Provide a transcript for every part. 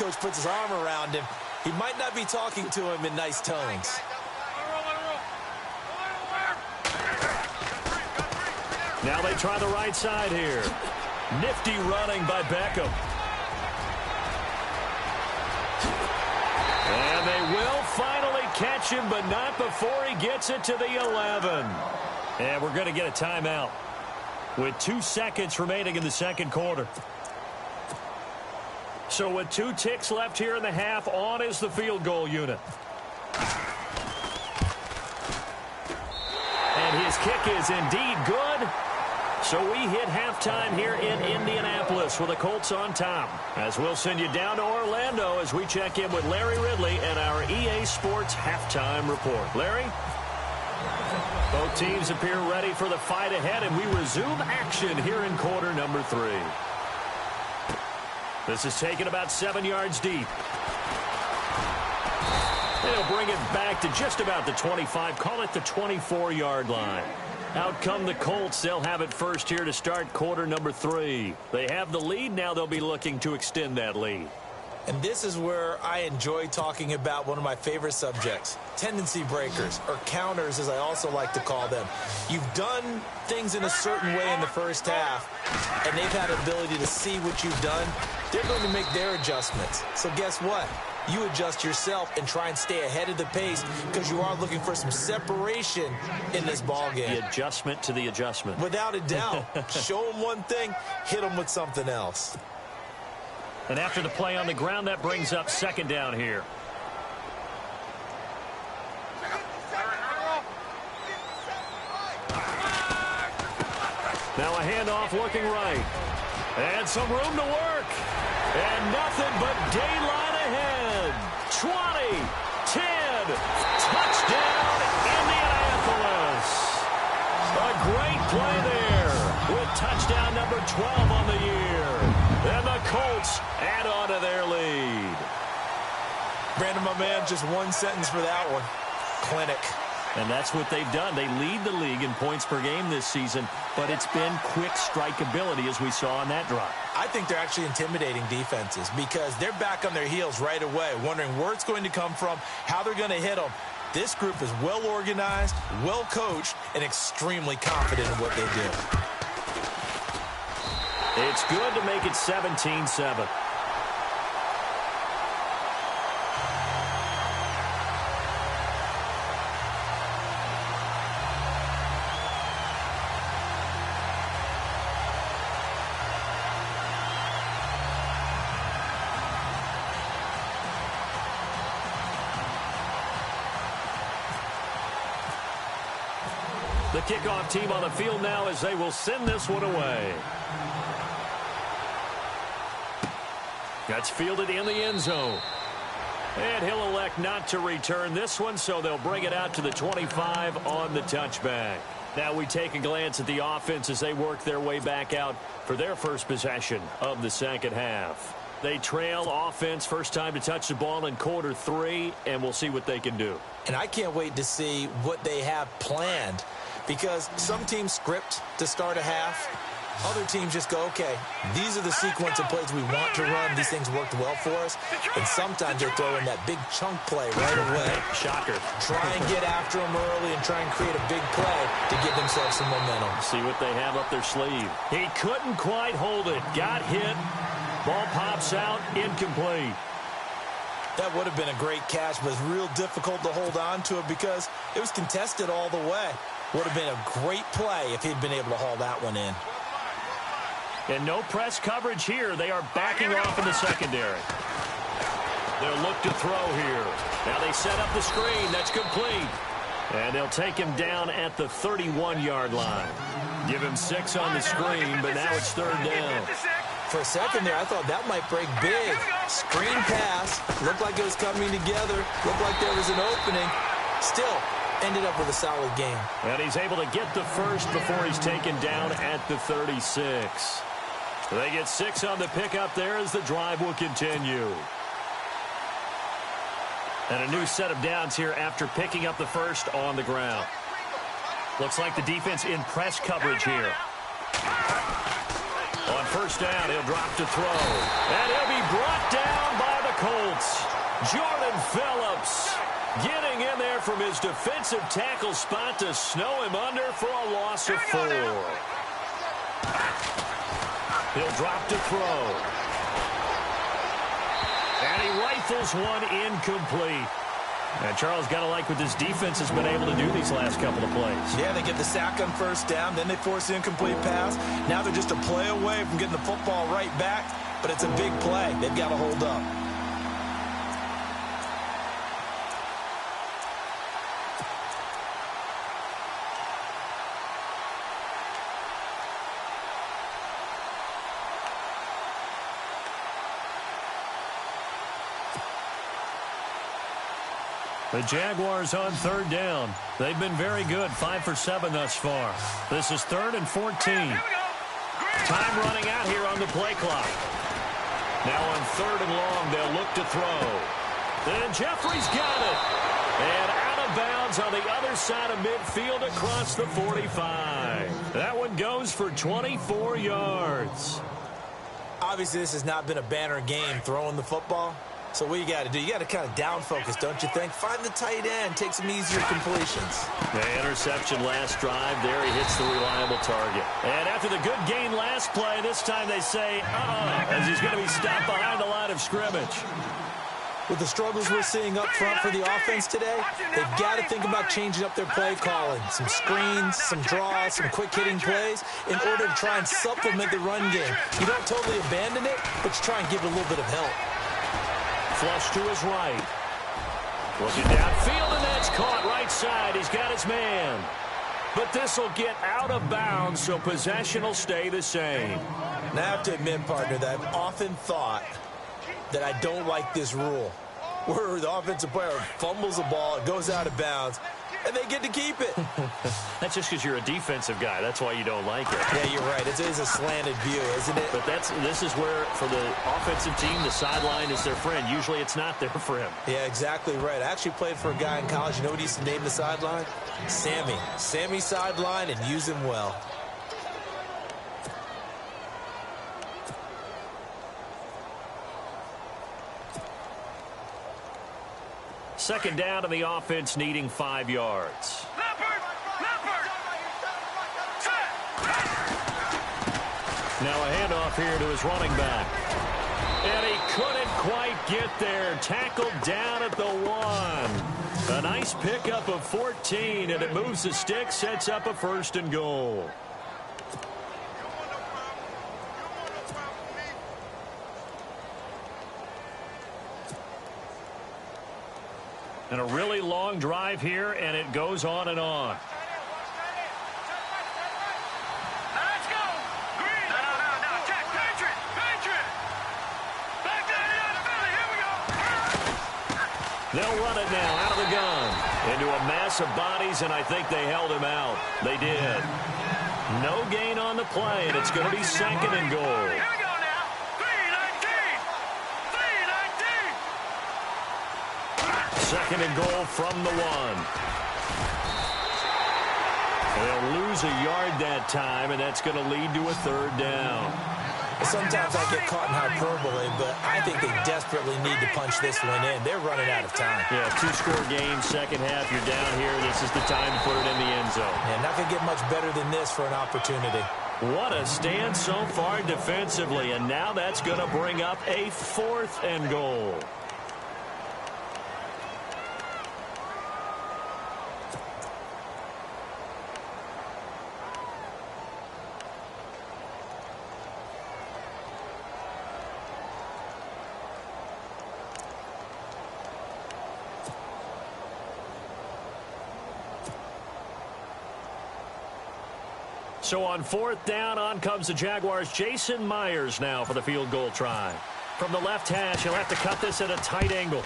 coach puts his arm around him, he might not be talking to him in nice tones. Now they try the right side here. Nifty running by Beckham. And they will finally catch him, but not before he gets it to the 11. And we're going to get a timeout with 2 seconds remaining in the second quarter. So with 2 ticks left here in the half, on is the field goal unit. And his kick is indeed good. So we hit halftime here in Indianapolis with the Colts on top. As we'll send you down to Orlando as we check in with Larry Ridley and our EA Sports halftime report. Larry? Both teams appear ready for the fight ahead, and we resume action here in quarter number 3. This is taken about 7 yards deep. They'll bring it back to just about the 25, call it the 24-yard line. Out come the Colts. They'll have it first here to start quarter number 3. They have the lead. Now they'll be looking to extend that lead. And this is where I enjoy talking about one of my favorite subjects, tendency breakers, or counters as I also like to call them. You've done things in a certain way in the first half, and they've had the ability to see what you've done. They're going to make their adjustments. So guess what? You adjust yourself and try and stay ahead of the pace because you are looking for some separation in this ball game. The adjustment to the adjustment. Without a doubt. Show them one thing, hit them with something else. And after the play on the ground, that brings up second down here. Now a handoff looking right. And some room to work. And nothing but daylight ahead. 20, 10, touchdown, Indianapolis. A great play there with touchdown number 12 on the year. And the Colts add on to their lead. Brandon, my man, just one sentence for that one. Clinic. And that's what they've done. They lead the league in points per game this season, but it's been quick strikeability as we saw on that drive. I think they're actually intimidating defenses because they're back on their heels right away, wondering where it's going to come from, how they're going to hit them. This group is well organized, well coached, and extremely confident in what they do. It's good to make it 17-7. The kickoff team on the field now as they will send this one away. That's fielded in the end zone. And he'll elect not to return this one, so they'll bring it out to the 25 on the touchback. Now we take a glance at the offense as they work their way back out for their first possession of the second half. They trail offense, first time to touch the ball in quarter 3, and we'll see what they can do. And I can't wait to see what they have planned because some teams script to start a half. Other teams just go, okay, these are the sequence of plays we want to run. These things worked well for us. And sometimes they throw in that big chunk play right away. Shocker. Try and get after them early and try and create a big play to give themselves some momentum. See what they have up their sleeve. He couldn't quite hold it. Got hit. Ball pops out. Incomplete. That would have been a great catch, but it's real difficult to hold on to it because it was contested all the way. Would have been a great play if he'd been able to haul that one in. And no press coverage here. They are backing off in the secondary. They'll look to throw here. Now they set up the screen. That's complete. And they'll take him down at the 31-yard line. Give him 6 on the screen, but now it's third down. For a second there, I thought that might break big. Screen pass. Looked like it was coming together. Looked like there was an opening. Still, ended up with a solid game. And he's able to get the first before he's taken down at the 36. They get 6 on the pickup there as the drive will continue. And a new set of downs here after picking up the first on the ground. Looks like the defense in press coverage here. On first down, he'll drop to throw. And he'll be brought down by the Jordan Phillips getting in there from his defensive tackle spot to snow him under for a loss of 4. He'll drop to throw. And he rifles one incomplete. And Charles, got to like what this defense has been able to do these last couple of plays. Yeah, they get the sack on first down, then they force the incomplete pass. Now they're just a play away from getting the football right back, but it's a big play. They've got to hold up. The Jaguars on third down. They've been very good, 5 for 7 thus far. This is 3rd and 14. Time running out here on the play clock. Now on 3rd and long, they'll look to throw. And Jeffrey's got it. And out of bounds on the other side of midfield across the 45. That one goes for 24 yards. Obviously, this has not been a banner game throwing the football. So what you got to do, you got to kind of down focus, don't you think? Find the tight end, take some easier completions. The interception last drive, there he hits the reliable target. And after the good gain last play, this time they say, as he's going to be stopped behind the line of scrimmage. With the struggles we're seeing up front for the offense today, they've got to think about changing up their play calling. Some screens, some draws, some quick-hitting plays in order to try and supplement the run game. You don't totally abandon it, but you try and give it a little bit of help. Flush to his right. Looking downfield, and that's caught right side. He's got his man. But this will get out of bounds, so possession will stay the same. Now, I have to admit, partner, that I've often thought that I don't like this rule, where the offensive player fumbles the ball, it goes out of bounds, and they get to keep it. That's just because you're a defensive guy. That's why you don't like it. Yeah, you're right. It is a slanted view, isn't it? But this is where, for the offensive team, the sideline is their friend. Usually it's not there for him. Yeah, exactly right. I actually played for a guy in college. You know what he used to name the sideline? Sammy. Sammy sideline, and use him well. Second down to the offense, needing 5 yards. Now a handoff here to his running back. And he couldn't quite get there. Tackled down at the 1. A nice pickup of 14, and it moves the stick, sets up a 1st and goal. And a really long drive here, and it goes on and on. Let's go. Green. No. Check. Patriot. Back down to Philly. Here we go. They'll run it now out of the gun. Into a mass of bodies, and I think they held him out. They did. No gain on the play, and it's going to be 2nd and goal. Here we go now. 3-19. 2nd and goal from the 1. They'll lose a yard that time, and that's going to lead to a 3rd down. Sometimes I get caught in hyperbole, but I think they desperately need to punch this one in. They're running out of time. Yeah, 2-score game, second half, you're down here. This is the time to put it in the end zone. Yeah, not going to get much better than this for an opportunity. What a stand so far defensively, and now that's going to bring up a 4th and goal. So on 4th down, on comes the Jaguars. Jason Myers now for the field goal try. From the left hash, he'll have to cut this at a tight angle.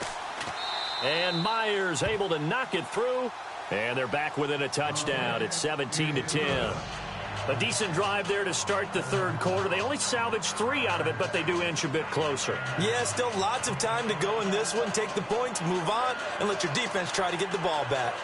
And Myers able to knock it through. And they're back within a touchdown. It's 17-10. A decent drive there to start the 3rd quarter. They only salvaged 3 out of it, but they do inch a bit closer. Yeah, still lots of time to go in this one. Take the points, move on, and let your defense try to get the ball back.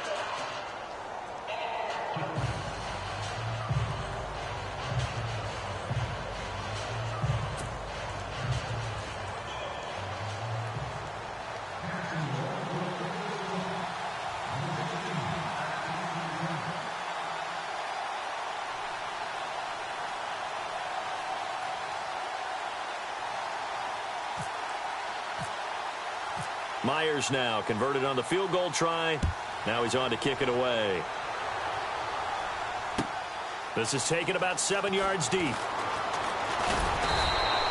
Myers now converted on the field goal try. Now he's on to kick it away. This is taken about 7 yards deep.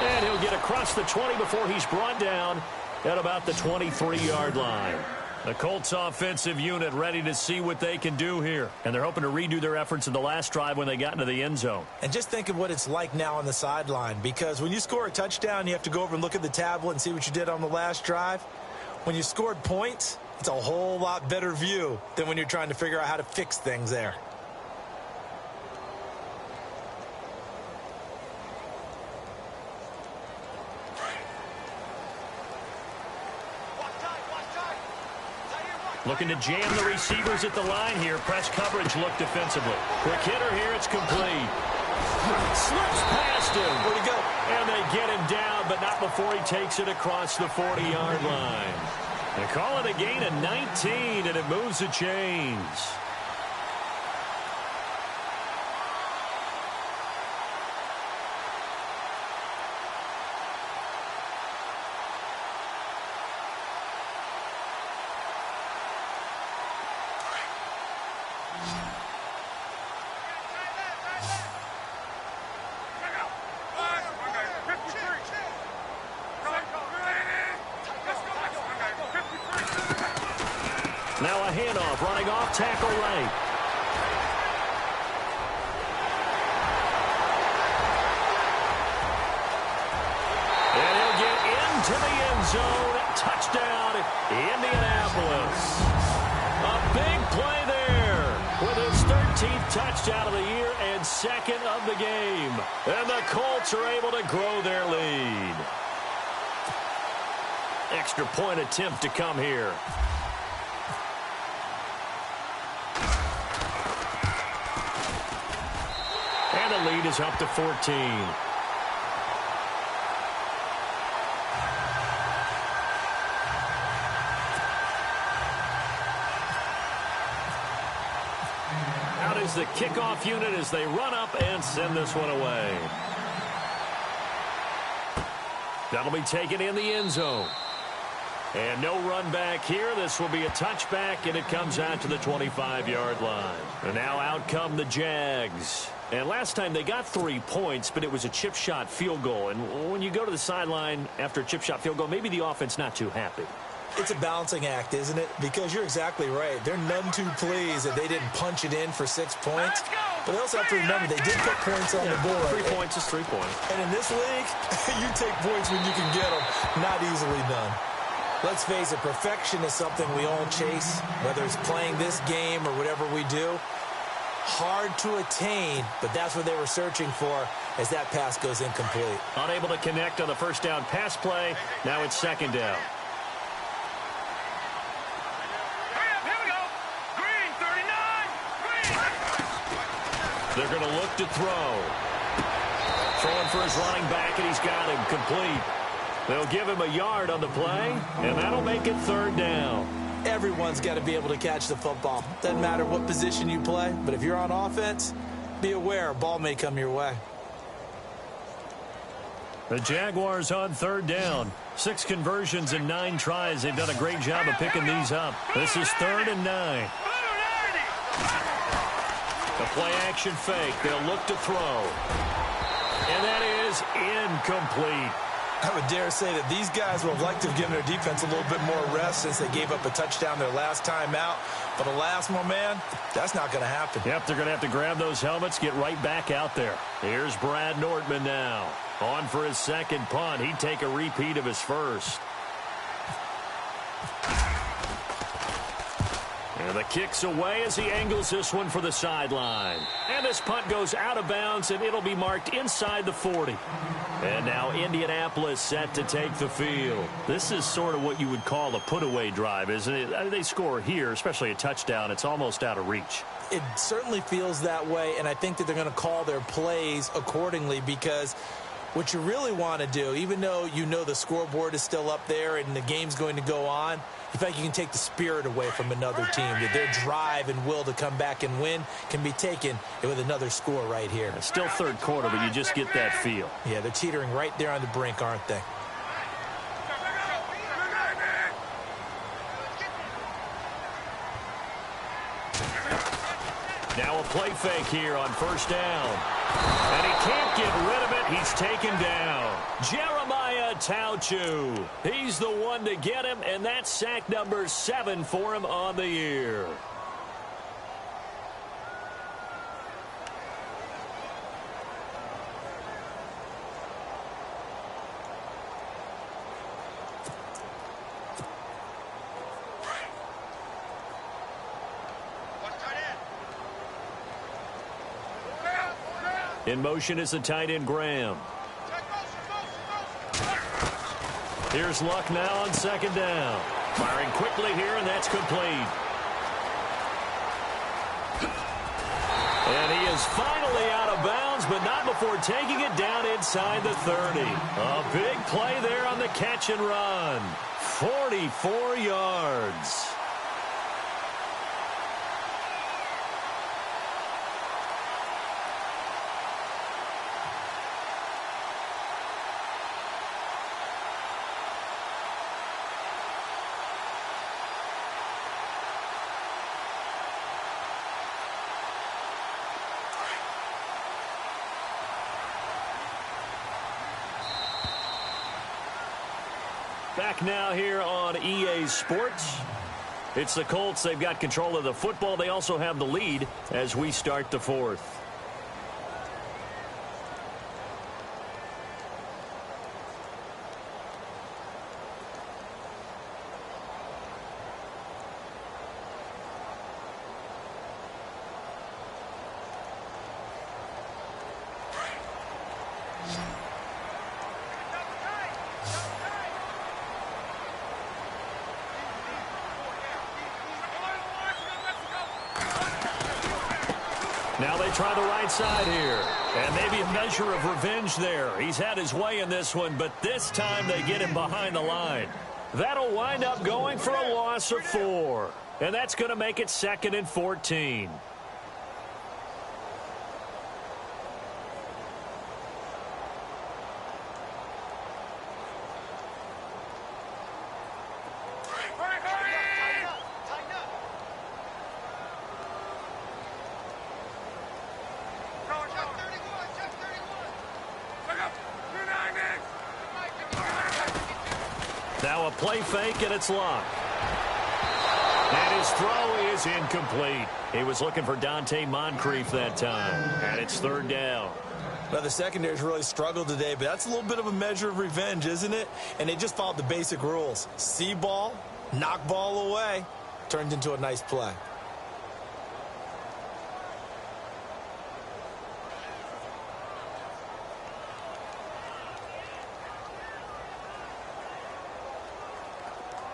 And he'll get across the 20 before he's brought down at about the 23-yard line. The Colts offensive unit ready to see what they can do here. And they're hoping to redo their efforts in the last drive when they got into the end zone. And just think of what it's like now on the sideline, because when you score a touchdown, you have to go over and look at the tablet and see what you did on the last drive. When you scored points, it's a whole lot better view than when you're trying to figure out how to fix things there. Looking to jam the receivers at the line here. Press coverage look defensively. Quick hitter here. It's complete. Slips past him. Where'd he go? And they get him down, but not before he takes it across the 40-yard line. They call it a gain of 19, and it moves the chains. Now a handoff, running off tackle right. And he'll get into the end zone. Touchdown, Indianapolis. A big play there with his 13th touchdown of the year and second of the game. And the Colts are able to grow their lead. Extra point attempt to come here. And the lead is up to 14. Out is the kickoff unit as they run up and send this one away. That'll be taken in the end zone. And no run back here. This will be a touchback, and it comes out to the 25-yard line. And now out come the Jags. And last time they got 3 points, but it was a chip shot field goal. And when you go to the sideline after a chip shot field goal, maybe the offense not too happy. It's a balancing act, isn't it? Because you're exactly right. They're none too pleased that they didn't punch it in for 6 points. But they also have to remember they did put points on the board. 3 points is 3 points. And in this league, you take points when you can get them. Not easily done. Let's face it, perfection is something we all chase, whether it's playing this game or whatever we do. Hard to attain, but that's what they were searching for as that pass goes incomplete. Unable to connect on the first down pass play. Now it's second down. Here we go. Green, 39. Green. They're going to look to throw. Throwing for his running back, and he's got him complete. They'll give him a yard on the play, and that'll make it third down. Everyone's got to be able to catch the football. Doesn't matter what position you play, but if you're on offense, be aware a ball may come your way. The Jaguars on third down. 6 conversions and 9 tries. They've done a great job of picking these up. This is 3rd and 9. The play action fake. They'll look to throw. And that is incomplete. I would dare say that these guys would have liked to have given their defense a little bit more rest since they gave up a touchdown their last time out. But alas, my man, that's not going to happen. Yep, they're going to have to grab those helmets, get right back out there. Here's Brad Nortman now. On for his second punt. He'd take a repeat of his first. And the kick's away as he angles this one for the sideline. And this punt goes out of bounds, and it'll be marked inside the 40. And now Indianapolis set to take the field. This is sort of what you would call a put-away drive, isn't it? They score here, especially a touchdown. It's almost out of reach. It certainly feels that way, and I think that they're going to call their plays accordingly because what you really want to do, even though you know the scoreboard is still up there and the game's going to go on, you feel like you can take the spirit away from another team. That their drive and will to come back and win can be taken with another score right here. It's still third quarter, but you just get that feel. Yeah, they're teetering right there on the brink, aren't they? Now a play fake here on first down. And he can't get rid of it. He's taken down. Jeremiah Tauchu. He's the one to get him, and that's sack number 7 for him on the year. In motion is the tight end, Graham. Here's Luck now on second down. Firing quickly here, and that's complete. And he is finally out of bounds, but not before taking it down inside the 30. A big play there on the catch and run. 44 yards. Back now here on EA Sports. It's the Colts. They've got control of the football. They also have the lead as we start the fourth. Now they try the right side here. And maybe a measure of revenge there. He's had his way in this one, but this time they get him behind the line. That'll wind up going for a loss of 4. And that's going to make it 2nd and 14. Now a play fake, and it's Luck. And his throw is incomplete. He was looking for Dante Moncrief that time. And it's 3rd down. Well, the secondary's really struggled today, but that's a little bit of a measure of revenge, isn't it? And they just followed the basic rules. See ball, knock ball away. Turned into a nice play.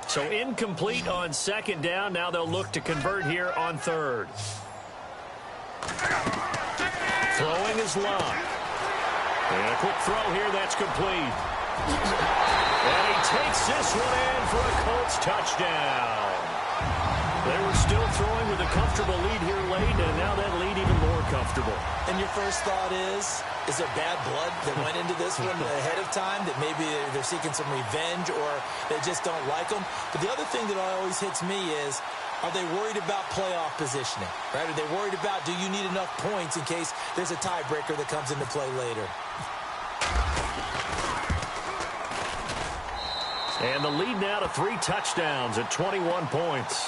So incomplete on 2nd down. Now they'll look to convert here on 3rd. Throwing is Luck. And a quick throw here. That's complete. And he takes this one in for a Colts touchdown. They were still throwing with a comfortable lead here late, and now that lead even more comfortable. And your first thought is there bad blood that went into this one ahead of time, that maybe they're seeking some revenge or they just don't like them? But the other thing that always hits me is, are they worried about playoff positioning? Right? Are they worried about, do you need enough points in case there's a tiebreaker that comes into play later? And the lead now to 3 touchdowns at 21 points.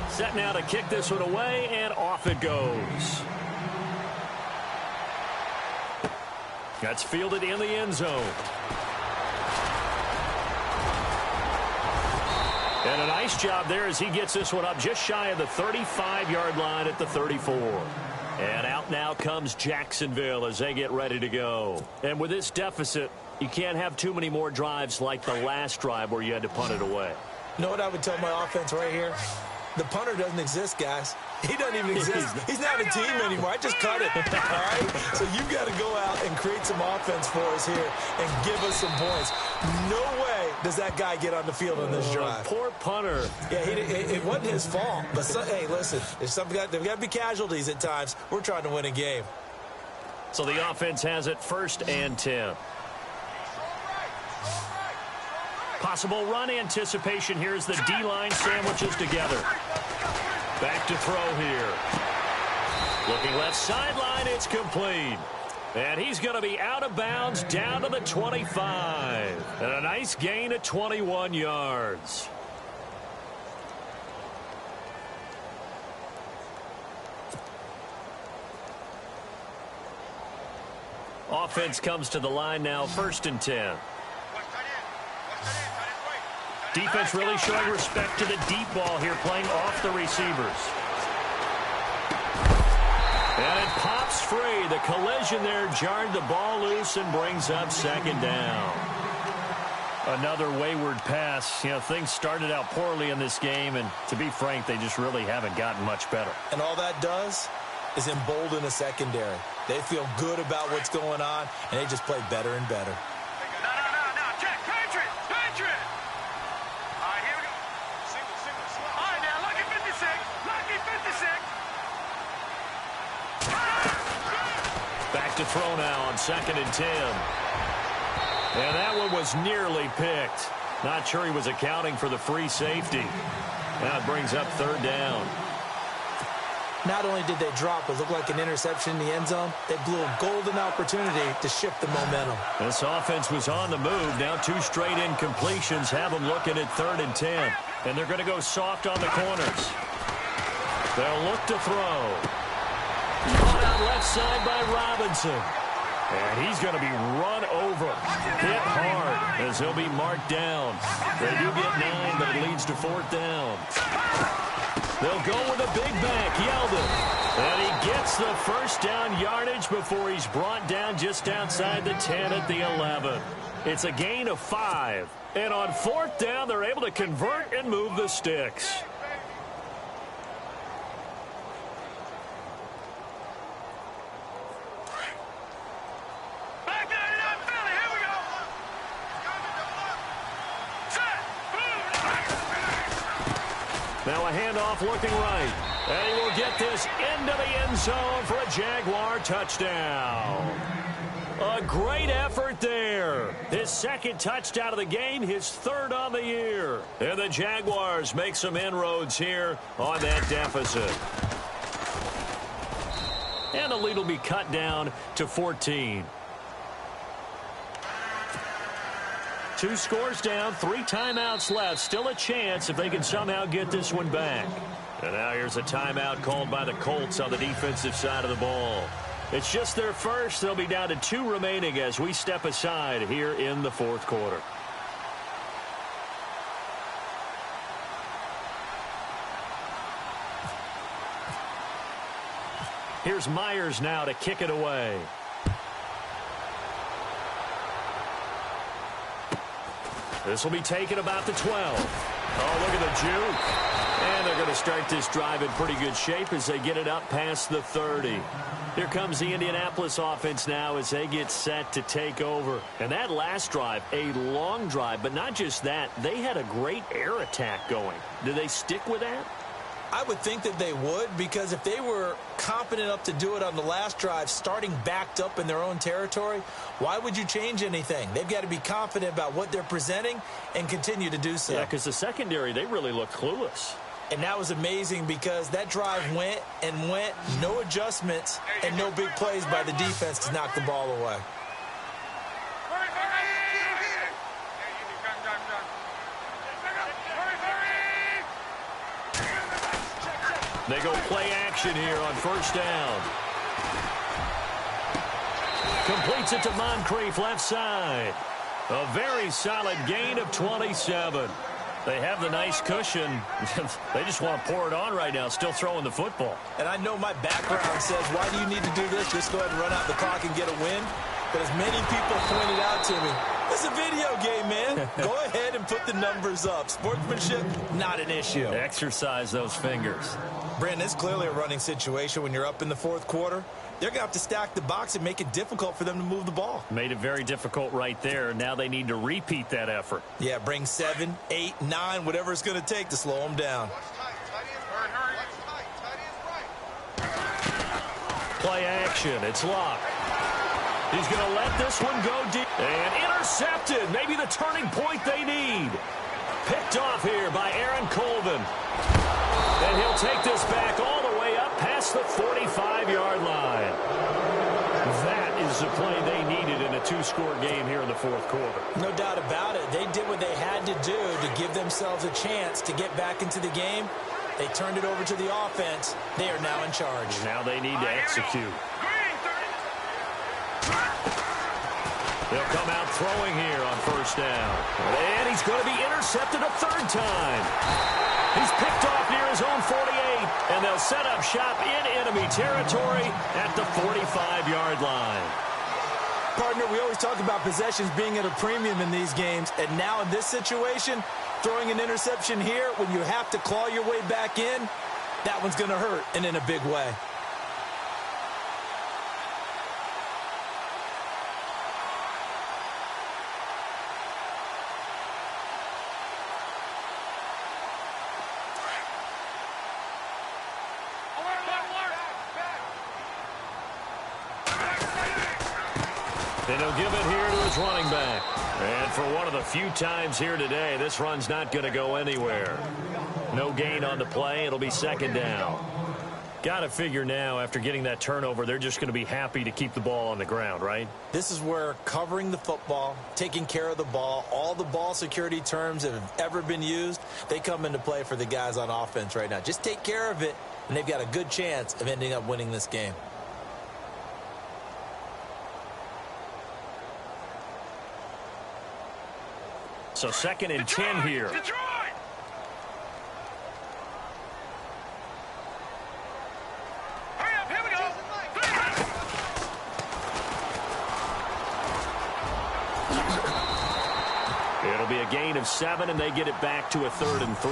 Set now to kick this one away, and off it goes. That's fielded in the end zone. And a nice job there as he gets this one up just shy of the 35-yard line at the 34. And out now comes Jacksonville as they get ready to go. And with this deficit, you can't have too many more drives like the last drive where you had to punt it away. You know what I would tell my offense right here? The punter doesn't exist, guys. He doesn't even exist. He's not a team anymore. I just cut it, all right? So you've got to go out and create some offense for us here and give us some points. No way does that guy get on the field on this drive. Poor punter. Yeah, it wasn't his fault. But, hey, listen, there's got to be casualties at times. We're trying to win a game. So the offense has it 1st and 10. Possible run anticipation here as the D-line sandwiches together. Back to throw here. Looking left sideline, it's complete. And he's going to be out of bounds down to the 25. And a nice gain of 21 yards. Offense comes to the line now, 1st and 10. Defense really showing respect to the deep ball here, playing off the receivers. And it pops free. The collision there jarred the ball loose and brings up 2nd down. Another wayward pass. You know, things started out poorly in this game, and to be frank, they just really haven't gotten much better. And all that does is embolden a secondary. They feel good about what's going on, and they just play better and better. No. Check. Patriot. All right, here we go. Single. All right, now, lucky 56. Back to throw now on 2nd and 10. And that one was nearly picked. Not sure he was accounting for the free safety. Now it brings up 3rd down. Not only did they drop what looked like an interception in the end zone, they blew a golden opportunity to shift the momentum. This offense was on the move. Now 2 straight incompletions have them looking at 3rd and 10. And they're going to go soft on the corners. They'll look to throw. Caught out left side by Robinson. And he's going to be run over. Hit hard as he'll be marked down. They do get 9, but it leads to 4th down. They'll go with a big back, Yeldon. And he gets the 1st down yardage before he's brought down just outside the 10 at the 11. It's a gain of 5. And on 4th down, they're able to convert and move the sticks. Now a handoff looking right. And he will get this into the end zone for a Jaguar touchdown. A great effort there. His 2nd touchdown of the game, his 3rd on the year. And the Jaguars make some inroads here on that deficit. And the lead will be cut down to 14. 2 scores down, 3 timeouts left. Still a chance if they can somehow get this one back. And now here's a timeout called by the Colts on the defensive side of the ball. It's just their first. They'll be down to 2 remaining as we step aside here in the 4th quarter. Here's Myers now to kick it away. This will be taken about the 12. Oh, look at the juke. And they're going to start this drive in pretty good shape as they get it up past the 30. Here comes the Indianapolis offense now as they get set to take over. And that last drive, a long drive, but not just that. They had a great air attack going. Do they stick with that? I would think that they would, because if they were competent enough to do it on the last drive, starting backed up in their own territory, why would you change anything? They've got to be confident about what they're presenting and continue to do so. Yeah, because the secondary, they really looked clueless. And that was amazing because that drive went and went, no adjustments and no big plays by the defense to knock the ball away. They go play action here on 1st down. Completes it to Moncrief left side. A very solid gain of 27. They have the nice cushion. They just want to pour it on right now, still throwing the football. And I know my background says, why do you need to do this? Just go ahead and run out the clock and get a win. But as many people pointed out to me, It's a video game, man. Go ahead and put the numbers up. Sportsmanship, not an issue. Exercise those fingers. Brandon, it's clearly a running situation when you're up in the fourth quarter. They're going to have to stack the box and make it difficult for them to move the ball. Made it very difficult right there. Now they need to repeat that effort. Yeah, bring 7, 8, 9, whatever it's going to take to slow them down. Play action. It's Luck. He's going to let this one go deep. And intercepted. Maybe the turning point they need. Picked off here by Aaron Colvin. And he'll take this back all the way up past the 45-yard line. That is the play they needed in a two-score game here in the fourth quarter. No doubt about it. They did what they had to do to give themselves a chance to get back into the game. They turned it over to the offense. They are now in charge. Now they need to execute. They'll come out throwing here on first down. And he's going to be intercepted a third time. He's picked off near his own 48, and they'll set up shop in enemy territory at the 45-yard line. Partner, we always talk about possessions being at a premium in these games, and now in this situation, throwing an interception here when you have to claw your way back in, that one's going to hurt, and in a big way. And he'll give it here to his running back. And for one of the few times here today, this run's not going to go anywhere. No gain on the play. It'll be second down. Got to figure now, after getting that turnover, they're just going to be happy to keep the ball on the ground, right? This is where covering the football, taking care of the ball, all the ball security terms that have ever been used, they come into play for the guys on offense right now. Just take care of it, and they've got a good chance of ending up winning this game. So second and 10 here. Detroit! Hurry up, here we go. It'll be a gain of 7, and they get it back to a 3rd and 3.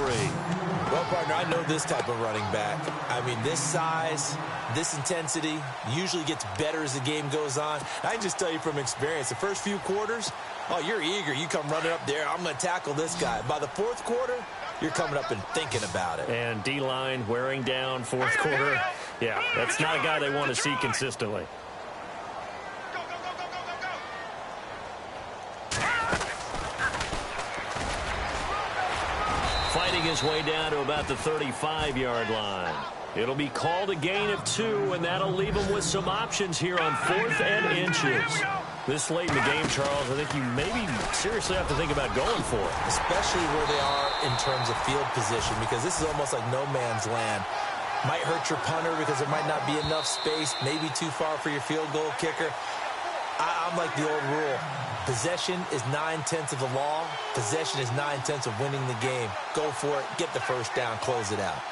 Well, partner, I know this type of running back. I mean, this size, this intensity usually gets better as the game goes on. I can just tell you from experience, the first few quarters, oh, you're eager. You come running up there. I'm going to tackle this guy. By the fourth quarter, you're coming up and thinking about it. And D-line wearing down fourth quarter. Yeah, that's not a guy they want to see consistently. Go, go, go, go, go, go, go. Fighting his way down to about the 35-yard line. It'll be called a gain of 2, and that'll leave them with some options here on 4th and inches. This late in the game, Charles, I think you maybe seriously have to think about going for it. Especially where they are in terms of field position, because this is almost like no man's land. Might hurt your punter because there might not be enough space, maybe too far for your field goal kicker. I'm like the old rule. Possession is 9/10 of the law. Possession is 9/10 of winning the game. Go for it. Get the first down. Close it out.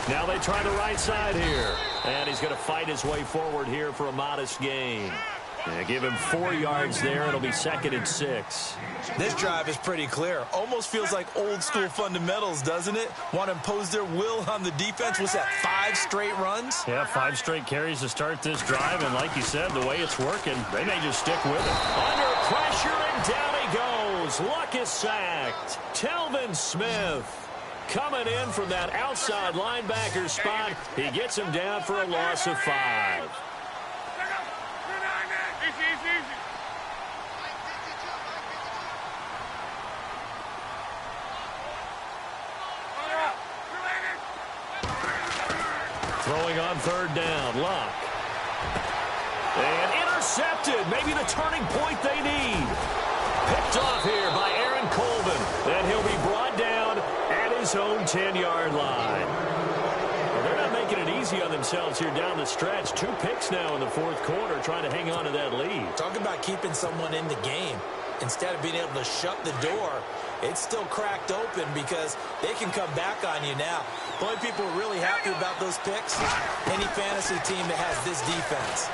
Now they try the right side here. And he's going to fight his way forward here for a modest gain. Give him 4 yards there. It'll be 2nd and 6. This drive is pretty clear. Almost feels like old school fundamentals, doesn't it? Want to impose their will on the defense. What's that, 5 straight runs? Yeah, 5 straight carries to start this drive. And like you said, the way it's working, they may just stick with it. Under pressure, and down he goes. Luck is sacked. Telvin Smith coming in from that outside linebacker spot. He gets him down for a loss of 5. Throwing on third down, Luck. And intercepted, maybe the turning point they need. Picked off here by Aaron Colvin. Then he'll be brought down at his own 10-yard line. Well, they're not making it easy on themselves here down the stretch. 2 picks now in the fourth quarter, trying to hang on to that lead. Talk about keeping someone in the game. Instead of being able to shut the door, it's still cracked open because they can come back on you now. The only people who are really happy about those picks, any fantasy team that has this defense.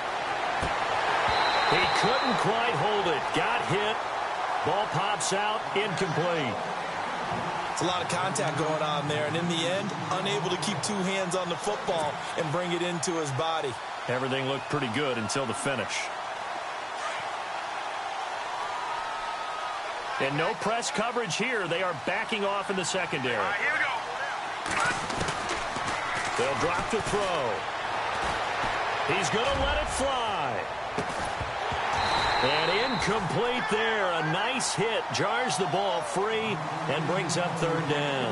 He couldn't quite hold it. Got hit. Ball pops out. Incomplete. It's a lot of contact going on there, and in the end, unable to keep 2 hands on the football and bring it into his body. Everything looked pretty good until the finish. And no press coverage here. They are backing off in the secondary. All right, here we go. They'll drop to throw. He's going to let it fly. And incomplete there. A nice hit. Jars the ball free and brings up third down.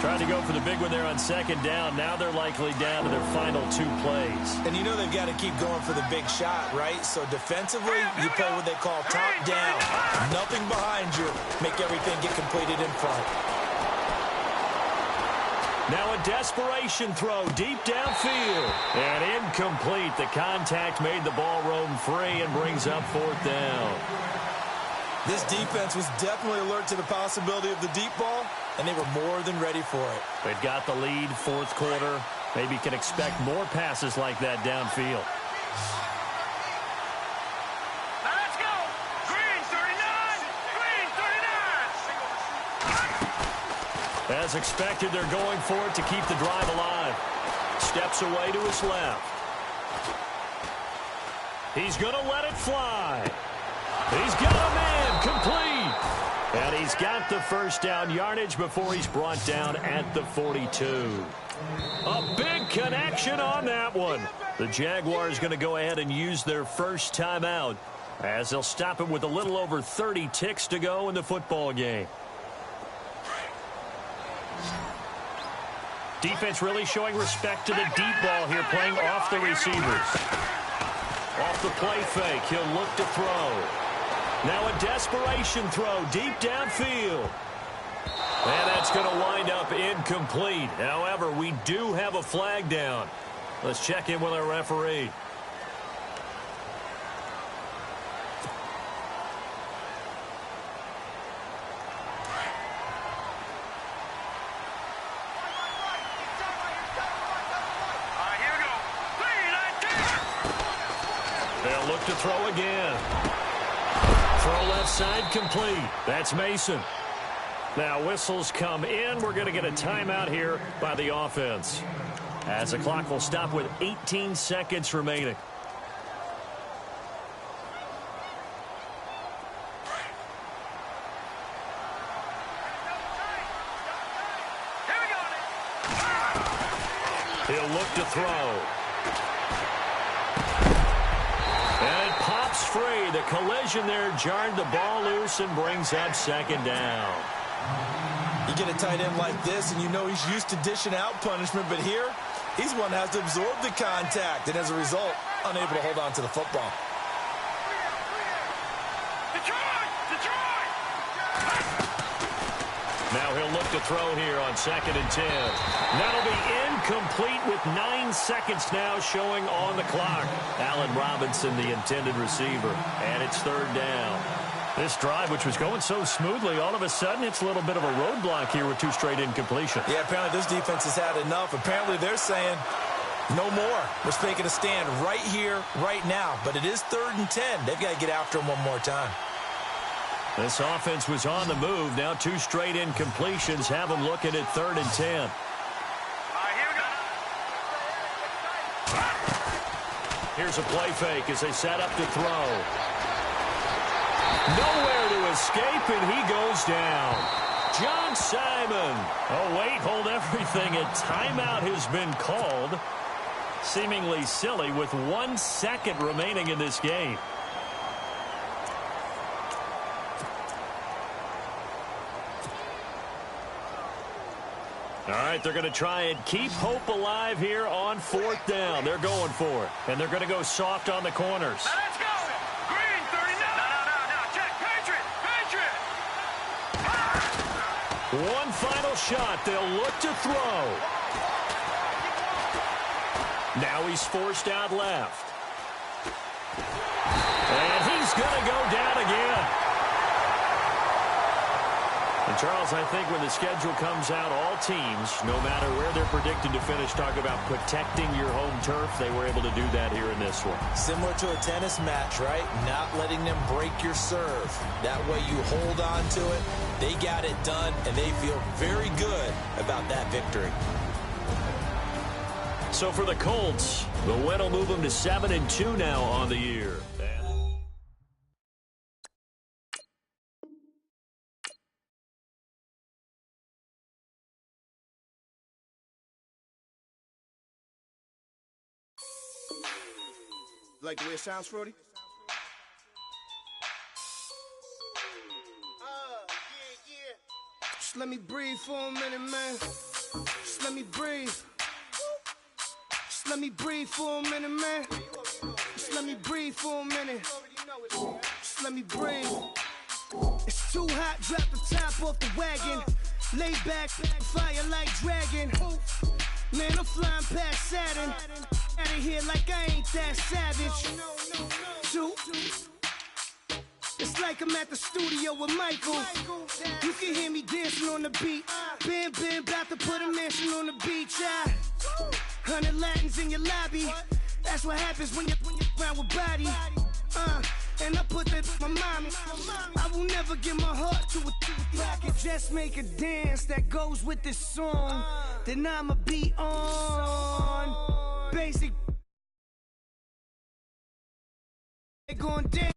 Trying to go for the big one there on second down. Now they're likely down to their final 2 plays. And you know they've got to keep going for the big shot, right? So defensively, you play what they call top down. Nothing behind you. Make everything get completed in front. Now a desperation throw deep downfield. And incomplete. The contact made the ball roam free and brings up fourth down. This defense was definitely alert to the possibility of the deep ball, and they were more than ready for it. They've got the lead, fourth quarter. Maybe can expect more passes like that downfield. Now let's go. Green 39. Green 39. As expected, they're going for it to keep the drive alive. Steps away to his left. He's going to let it fly. He's got a man, complete. And he's got the first down yardage before he's brought down at the 42. A big connection on that one. The Jaguars going to go ahead and use their first timeout as they'll stop it with a little over 30 ticks to go in the football game. Defense really showing respect to the deep ball here, playing off the receivers. Off the play fake, he'll look to throw. Now a desperation throw deep downfield. And that's going to wind up incomplete. However, we do have a flag down. Let's check in with our referee. They'll look to throw again. Throw left side complete. That's Mason. Now whistles come in. We're going to get a timeout here by the offense, as the clock will stop with 18 seconds remaining. He'll look to throw. And it pops free. The collision there jarred the ball loose and brings up second down. You get a tight end like this, and you know he's used to dishing out punishment, but here, he's one that has to absorb the contact, and as a result, unable to hold on to the football. Now he'll look to throw here on 2nd and 10. That'll be incomplete with 9 seconds now showing on the clock. Allen Robinson, the intended receiver, and it's third down. This drive, which was going so smoothly, all of a sudden it's a little bit of a roadblock here with 2 straight incompletion. Yeah, apparently this defense has had enough. Apparently they're saying no more. We're making a stand right here, right now. But it is 3rd and 10. They've got to get after him one more time. This offense was on the move. Now 2 straight incompletions have them looking at 3rd and 10. Here's a play fake as they set up to throw. Nowhere to escape, and he goes down. John Simon. Oh, wait, hold everything. A timeout has been called. Seemingly silly with 1 second remaining in this game. All right, they're going to try and keep hope alive here on 4th down. They're going for it, and they're going to go soft on the corners. Now let's go. Green 39. No. Check. Patriot. One final shot. They'll look to throw. Now he's forced out left. And he's going to go down again. And, Charles, I think when the schedule comes out, all teams, no matter where they're predicted to finish, talk about protecting your home turf. They were able to do that here in this one. Similar to a tennis match, right? Not letting them break your serve. That way you hold on to it. They got it done, and they feel very good about that victory. So for the Colts, the win will move them to 7-2 now on the year. Like the way it sounds, Frody? Just let me breathe for a minute, man. Just let me breathe. Just let me breathe for a minute, man. Just let me breathe for a minute. Just let me breathe. It's too hot, drop the top off the wagon. Lay back, fire like dragon. Man, I'm flying past Saturn. Out of here like I ain't that savage. Two. It's like I'm at the studio with Michael. You can hear me dancing on the beat. Bam, about to put a mansion on the beach. 100 Latins in your lobby. That's what happens when you're around with body. And I put that in my mommy. I will never give my heart to a I can just make a dance that goes with this song. Then I'ma be on. Basic. They gon' dance.